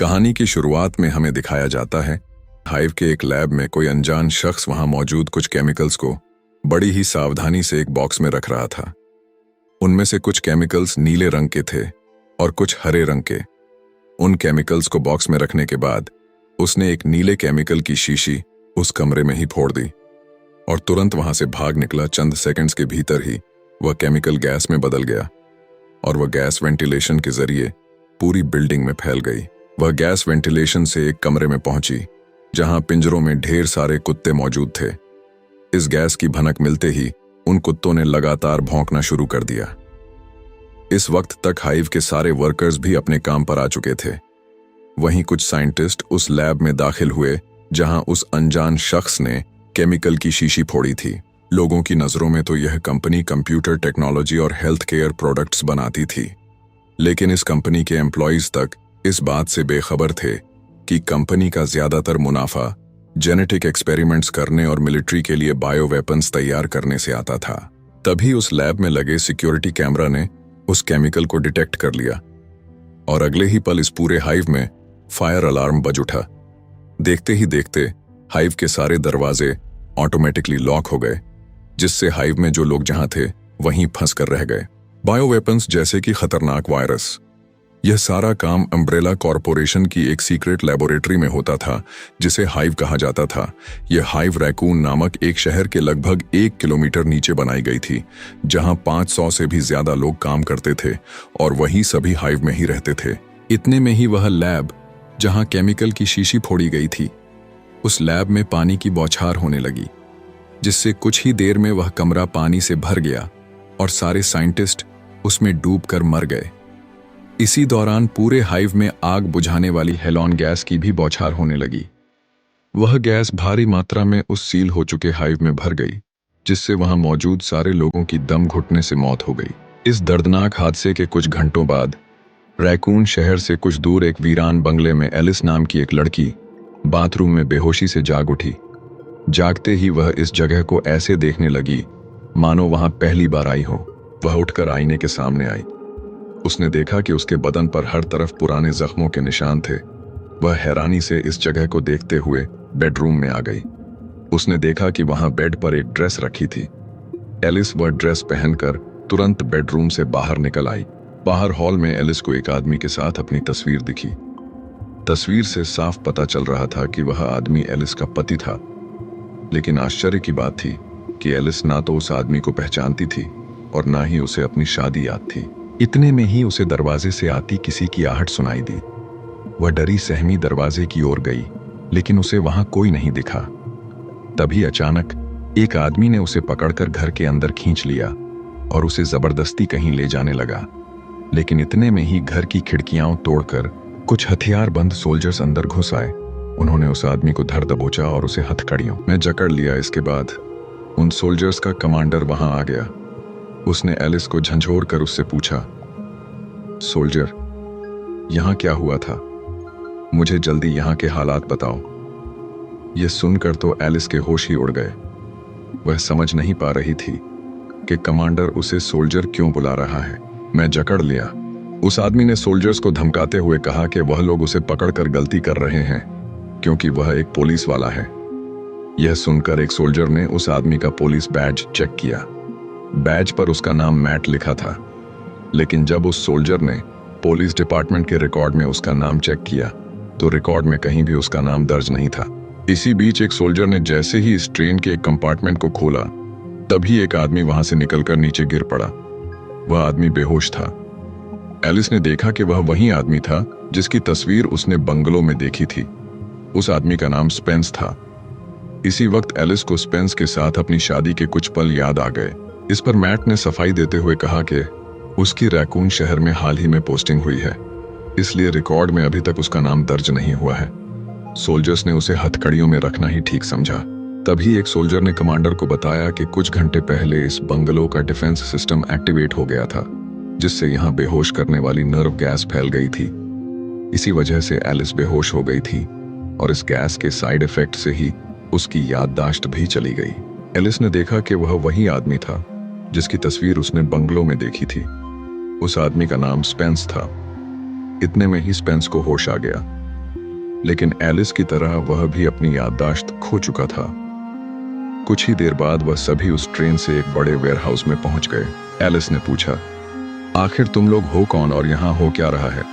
कहानी की शुरुआत में हमें दिखाया जाता है हाइव के एक लैब में कोई अनजान शख्स वहां मौजूद कुछ केमिकल्स को बड़ी ही सावधानी से एक बॉक्स में रख रहा था। उनमें से कुछ केमिकल्स नीले रंग के थे और कुछ हरे रंग के। उन केमिकल्स को बॉक्स में रखने के बाद उसने एक नीले केमिकल की शीशी उस कमरे में ही फोड़ दी और तुरंत वहां से भाग निकला। चंद सेकंड्स के भीतर ही वह केमिकल गैस में बदल गया और वह गैस वेंटिलेशन के जरिए पूरी बिल्डिंग में फैल गई। वह गैस वेंटिलेशन से एक कमरे में पहुंची जहां पिंजरों में ढेर सारे कुत्ते मौजूद थे। इस गैस की भनक मिलते ही उन कुत्तों ने लगातार भौंकना शुरू कर दिया। इस वक्त तक हाइव के सारे वर्कर्स भी अपने काम पर आ चुके थे। वहीं कुछ साइंटिस्ट उस लैब में दाखिल हुए जहां उस अनजान शख्स ने केमिकल की शीशी फोड़ी थी। लोगों की नजरों में तो यह कंपनी कंप्यूटर टेक्नोलॉजी और हेल्थ केयर प्रोडक्ट्स बनाती थी, लेकिन इस कंपनी के एम्प्लॉइज तक इस बात से बेखबर थे कि कंपनी का ज्यादातर मुनाफा जेनेटिक एक्सपेरिमेंट्स करने और मिलिट्री के लिए बायो वेपन्स तैयार करने से आता था। तभी उस लैब में लगे सिक्योरिटी कैमरा ने उस केमिकल को डिटेक्ट कर लिया और अगले ही पल इस पूरे हाइव में फायर अलार्म बज उठा। देखते ही देखते हाइव के सारे दरवाजे ऑटोमेटिकली लॉक हो गए, जिससे हाइव में जो लोग जहां थे वहीं फंस कर रह गए। बायो वेपन्स जैसे कि खतरनाक वायरस, यह सारा काम अम्ब्रेला कॉरपोरेशन की एक सीक्रेट लेबोरेटरी में होता था जिसे हाइव कहा जाता था। यह हाइव रैकून नामक एक शहर के लगभग 1 किलोमीटर नीचे बनाई गई थी, जहां 500 से भी ज्यादा लोग काम करते थे और वहीं सभी हाइव में ही रहते थे। इतने में ही वह लैब जहां केमिकल की शीशी फोड़ी गई थी, उस लैब में पानी की बौछार होने लगी, जिससे कुछ ही देर में वह कमरा पानी से भर गया और सारे साइंटिस्ट उसमें डूबकर मर गए। इसी दौरान पूरे हाइव में आग बुझाने वाली हेलॉन गैस की भी बौछार होने लगी। वह गैस भारी मात्रा में उस सील हो चुके हाइव में भर गई, जिससे वहां मौजूद सारे लोगों की दम घुटने से मौत हो गई। इस दर्दनाक हादसे के कुछ घंटों बाद रैकून शहर से कुछ दूर एक वीरान बंगले में एलिस नाम की एक लड़की बाथरूम में बेहोशी से जाग उठी। जागते ही वह इस जगह को ऐसे देखने लगी मानो वहां पहली बार आई हो। वह उठकर आईने के सामने आई। उसने देखा कि उसके बदन पर हर तरफ पुराने जख्मों के निशान थे। वह हैरानी से इस जगह को देखते हुए बेडरूम में आ गई। उसने देखा कि वहां बेड पर एक ड्रेस रखी थी। एलिस वह ड्रेस पहनकर तुरंत बेडरूम से बाहर निकल आई। बाहर हॉल में एलिस को एक आदमी के साथ अपनी तस्वीर दिखी। तस्वीर से साफ पता चल रहा था कि वह आदमी एलिस का पति था, लेकिन आश्चर्य की बात थी कि एलिस ना तो उस आदमी को पहचानती थी और ना ही उसे अपनी शादी याद थी। इतने में ही उसे दरवाजे से आती किसी की आहट सुनाई दी। वह डरी सहमी दरवाजे की ओर गई, लेकिन उसे वहां कोई नहीं दिखा। तभी अचानक एक आदमी ने उसे पकड़कर घर के अंदर खींच लिया और उसे जबरदस्ती कहीं ले जाने लगा। लेकिन इतने में ही घर की खिड़कियां तोड़कर कुछ हथियारबंद सोल्जर्स अंदर घुस आए। उन्होंने उस आदमी को धर दबोचा और उसे हथकड़ियों में जकड़ लिया। इसके बाद उन सोल्जर्स का कमांडर वहां आ गया। उसने एलिस को झंझोर कर उससे पूछा, सोल्जर, यहां क्या हुआ था? मुझे जल्दी यहां के हालात बताओ। यह सुनकर तो एलिस के होश ही उड़ गए। वह समझ नहीं पा रही थी कि कमांडर उसे सोल्जर क्यों बुला रहा है। मैं जकड़ लिया। उस आदमी ने सोल्जर्स को धमकाते हुए कहा कि वह लोग उसे पकड़कर गलती कर रहे हैं क्योंकि वह एक पुलिस वाला है। यह सुनकर एक सोल्जर ने उस आदमी का पुलिस बैज चेक किया। बैज पर उसका नाम मैट लिखा था, लेकिन जब उस सोल्जर ने पुलिस डिपार्टमेंट के रिकॉर्ड में उसका नाम चेक किया तो रिकॉर्ड में कहीं भी उसका नाम दर्ज नहीं था। इसी बीच एक सोल्जर ने जैसे ही इस ट्रेन के एक कंपार्टमेंट को खोला, तभी एक आदमी वहां से निकलकर नीचे गिर पड़ा। वह आदमी बेहोश था। एलिस ने देखा कि वह वही आदमी था जिसकी तस्वीर उसने बंगलों में देखी थी। उस आदमी का नाम स्पेंस था। इसी वक्त एलिस को स्पेंस के साथ अपनी शादी के कुछ पल याद आ गए। इस पर मैट ने सफाई देते हुए कहा कि उसकी रैकून शहर में हाल ही में पोस्टिंग हुई है, इसलिए रिकॉर्ड में अभी तक उसका नाम दर्ज नहीं हुआ है। सोल्जर्स ने उसे हथकड़ियों में रखना ही ठीक समझा। तभी एक सोल्जर ने कमांडर को बताया कि कुछ घंटे पहले इस बंगलो का डिफेंस सिस्टम एक्टिवेट हो गया था, जिससे यहाँ बेहोश करने वाली नर्व गैस फैल गई थी। इसी वजह से एलिस बेहोश हो गई थी और इस गैस के साइड इफेक्ट से ही उसकी याददाश्त भी चली गई। एलिस ने देखा कि वह वही आदमी था जिसकी तस्वीर उसने बंगलो में देखी थी। उस आदमी का नाम स्पेंस था। इतने में ही स्पेंस को होश आ गया। लेकिन एलिस की तरह वह भी अपनी याददाश्त खो चुका था। कुछ ही देर बाद वह सभी उस ट्रेन से एक बड़े वेयरहाउस में पहुंच गए। एलिस ने पूछा, आखिर तुम लोग हो कौन और यहाँ हो क्या रहा है?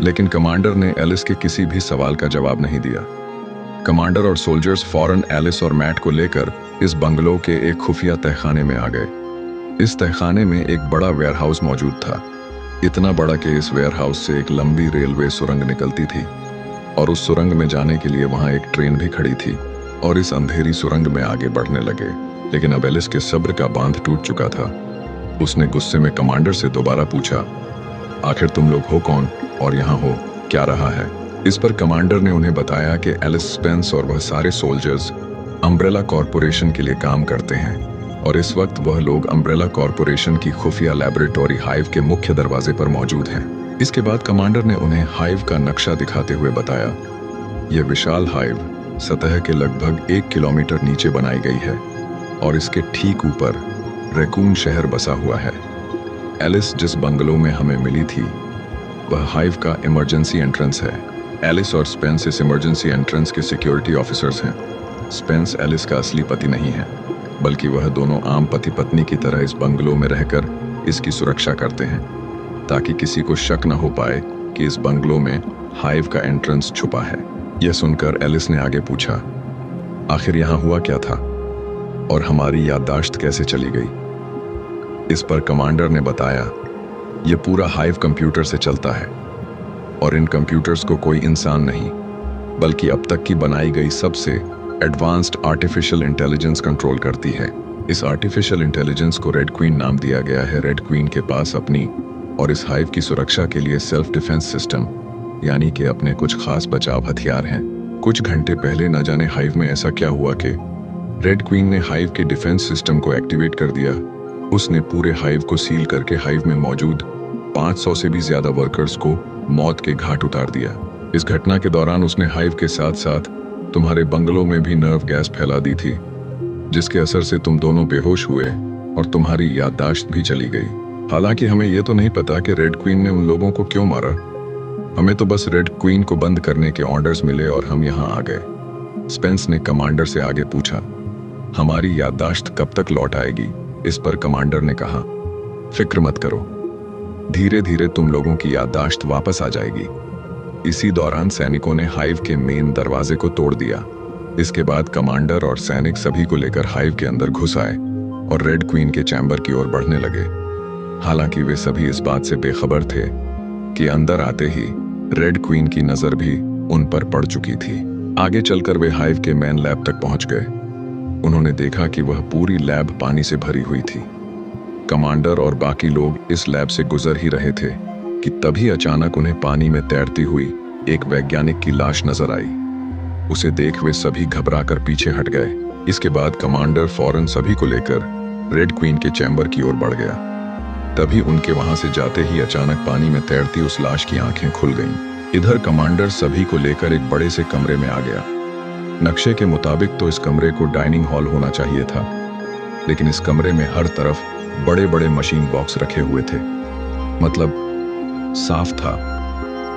लेकिन कमांडर ने एलिस के किसी भी सवाल का जवाब नहीं दिया। कमांडर और सोल्जर्स फौरन एलिस और मैट को लेकर इस बंगलो के एक खुफिया तहखाने में आ गए। इस तहखाने में एक बड़ा वेयरहाउस मौजूद था, इतना बड़ा कि इस वेयरहाउस से एक लंबी रेलवे सुरंग निकलती थी और उस सुरंग में जाने के लिए वहां एक ट्रेन भी खड़ी थी। और इस अंधेरी सुरंग में आगे बढ़ने लगे। लेकिन अब एलिस के सब्र का बांध टूट चुका था। उसने गुस्से में कमांडर से दोबारा पूछा, आखिर तुम लोग हो कौन और यहाँ हो क्या रहा है? इस पर कमांडर ने उन्हें बताया कि एलिस स्पेंस और वह सारे सोल्जर्स अम्ब्रेला कॉरपोरेशन के लिए काम करते हैं और इस वक्त वह लोग अम्ब्रेला कॉरपोरेशन की खुफिया लैबोरेटरी हाइव के मुख्य दरवाजे पर मौजूद हैं। इसके बाद कमांडर ने उन्हें हाइव का नक्शा दिखाते हुए बताया, यह विशाल हाइव सतह के लगभग 1 किलोमीटर नीचे बनाई गई है और इसके ठीक ऊपर रैकून शहर बसा हुआ है। एलिस जिस बंगलो में हमें मिली थी वह हाइव का इमरजेंसी एंट्रेंस है। एलिस और स्पेंस इस इमरजेंसी एंट्रेंस के सिक्योरिटी ऑफिसर्स हैं। स्पेंस एलिस का असली पति नहीं है, बल्कि वह दोनों आम पति पत्नी की तरह इस बंगलो में रहकर इसकी सुरक्षा करते हैं ताकि किसी को शक न हो पाए कि इस बंगलो में हाइव का एंट्रेंस छुपा है। यह सुनकर एलिस ने आगे पूछा, आखिर यहाँ हुआ क्या था और हमारी याददाश्त कैसे चली गई? इस पर कमांडर ने बताया, यह पूरा हाइव कंप्यूटर से चलता है और इन कंप्यूटर्स को कोई इंसान नहीं बल्कि अब तक की बनाई गई सबसे एडवांस्ड आर्टिफिशियल इंटेलिजेंस कंट्रोल करती है। इस आर्टिफिशियल इंटेलिजेंस को रेड क्वीन नाम दिया गया है। रेड क्वीन के पास अपनी और इस हाइव की सुरक्षा के लिए सेल्फ डिफेंस सिस्टम यानी कि अपने कुछ खास बचाव हथियार हैं। कुछ घंटे पहले न जाने हाइव में ऐसा क्या हुआ कि रेड क्वीन ने हाइव के डिफेंस सिस्टम को एक्टिवेट कर दिया। उसने पूरे हाइव को सील करके हाइव में मौजूद 500 से भी ज्यादा वर्कर्स को मौत के घाट उतार दिया। इस घटना के दौरान उसने हाइव के साथ साथ तुम्हारे बंगलों में भी नर्व गैस फैला दी थी, जिसके असर से तुम दोनों बेहोश हुए और तुम्हारी याददाश्त भी चली गई। हालांकि हमें यह तो नहीं पता कि रेड क्वीन ने उन लोगों को क्यों मारा। हमें तो बस रेड क्वीन को बंद करने के ऑर्डर्स मिले और हम यहाँ आ गए। स्पेंस ने कमांडर से आगे पूछा, हमारी याददाश्त कब तक लौट आएगी? इस पर कमांडर ने कहा, फिक्र मत करो, धीरे धीरे तुम लोगों की याददाश्त वापस आ जाएगी। इसी दौरान सैनिकों ने हाइव के मेन दरवाजे को तोड़ दिया। इसके बाद कमांडर और सैनिक सभी को लेकर हाइव के अंदर घुस आए और रेड क्वीन के चैम्बर की ओर बढ़ने लगे। हालांकि वे सभी इस बात से बेखबर थे कि अंदर आते ही रेड क्वीन की नजर भी उन पर पड़ चुकी थी। आगे चलकर वे हाइव के मेन लैब तक पहुंच गए। उन्होंने देखा कि वह पूरी लैब पानी से भरी हुई थी। कमांडर और बाकी लोग इस लैब से गुजर ही रहे थे कि तभी अचानक उन्हें पानी में तैरती हुई एक वैज्ञानिक की लाश नजर आई। उसे देख वे सभी घबराकर पीछे हट गए। इसके बाद कमांडर फौरन सभी को लेकर रेड क्वीन के चैम्बर की ओर बढ़ गया। तभी उनके वहां से जाते ही अचानक पानी में तैरती उस लाश की आंखें खुल गईं। इधर कमांडर सभी को लेकर एक बड़े से कमरे में आ गया। नक्शे के मुताबिक तो इस कमरे को डाइनिंग हॉल होना चाहिए था, लेकिन इस कमरे में हर तरफ बड़े बड़े मशीन बॉक्स रखे हुए थे। मतलब साफ था,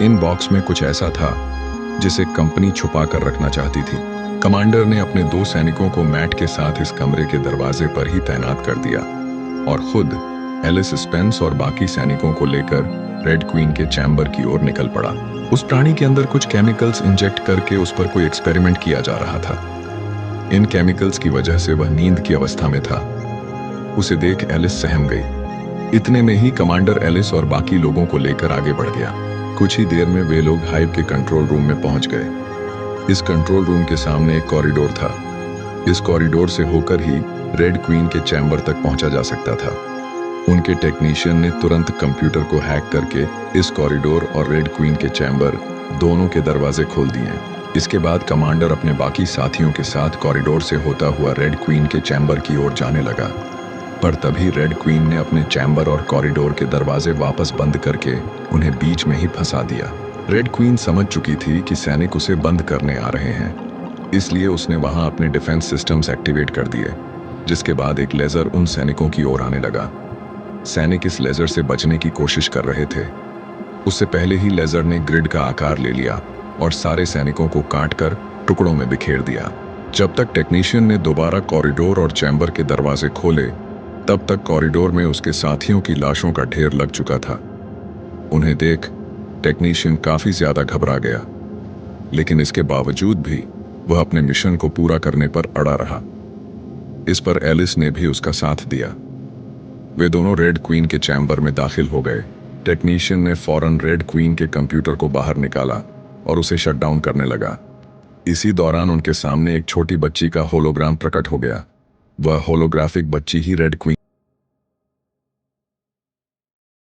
इन बॉक्स में कुछ ऐसा था जिसे कंपनी छुपा कर रखना चाहती थी। कमांडर ने अपने 2 सैनिकों को मैट के साथ इस कमरे के दरवाजे पर ही तैनात कर दिया और खुद एलिस, स्पेंस और बाकी सैनिकों को लेकर रेड क्वीन के चैम्बर की ओर निकल पड़ा। उस प्राणी के अंदर कुछ केमिकल्स इंजेक्ट करके उस पर कोई एक्सपेरिमेंट किया जा रहा था। इन केमिकल्स की वजह से वह नींद की अवस्था में था। उसे देख एलिस सहम गई। इतने में ही कमांडर एलिस और बाकी लोगों को लेकर आगे बढ़ गया। कुछ ही देर में वे लोग हाइव के कंट्रोल रूम में पहुंच गए। इस कंट्रोल रूम के सामने एक कॉरिडोर था। इस कॉरिडोर से होकर ही रेड क्वीन के चैम्बर तक पहुंचा जा सकता था। उनके टेक्नीशियन ने तुरंत कंप्यूटर को हैक करके इस कॉरिडोर और रेड क्वीन के चैम्बर दोनों के दरवाजे खोल दिए। इसके बाद कमांडर अपने बाकी साथियों के साथ कॉरिडोर से होता हुआ रेड क्वीन के चैम्बर की ओर जाने लगा। पर तभी रेड क्वीन ने अपने चैम्बर और कॉरिडोर के दरवाजे वापस बंद करके उन्हें बीच में ही फंसा दिया। रेड क्वीन समझ चुकी थी कि सैनिक उसे बंद करने आ रहे हैं, इसलिए उसने वहां अपने डिफेंस सिस्टम्स एक्टिवेट कर दिए, जिसके बाद एक लेजर उन सैनिकों की ओर आने लगा। सैनिक इस लेजर से बचने की कोशिश कर रहे थे। उससे पहले ही लेजर ने ग्रिड का आकार ले लिया और सारे सैनिकों को काटकर टुकड़ों में बिखेर दिया। जब तक टेक्नीशियन ने दोबारा कॉरिडोर और चैम्बर के दरवाजे खोले, तब तक कॉरिडोर में उसके साथियों की लाशों का ढेर लग चुका था। उन्हें देख टेक्नीशियन काफी ज्यादा घबरा गया, लेकिन इसके बावजूद भी वह अपने मिशन को पूरा करने पर अड़ा रहा। इस पर एलिस ने भी उसका साथ दिया। वे दोनों रेड क्वीन के चैम्बर में दाखिल हो गए। टेक्नीशियन ने फौरन रेड क्वीन के कंप्यूटर को बाहर निकाला और उसे शट डाउन करने लगा। इसी दौरान उनके सामने एक छोटी बच्ची का होलोग्राम प्रकट हो गया। वह होलोग्राफिक बच्ची ही रेड क्वीन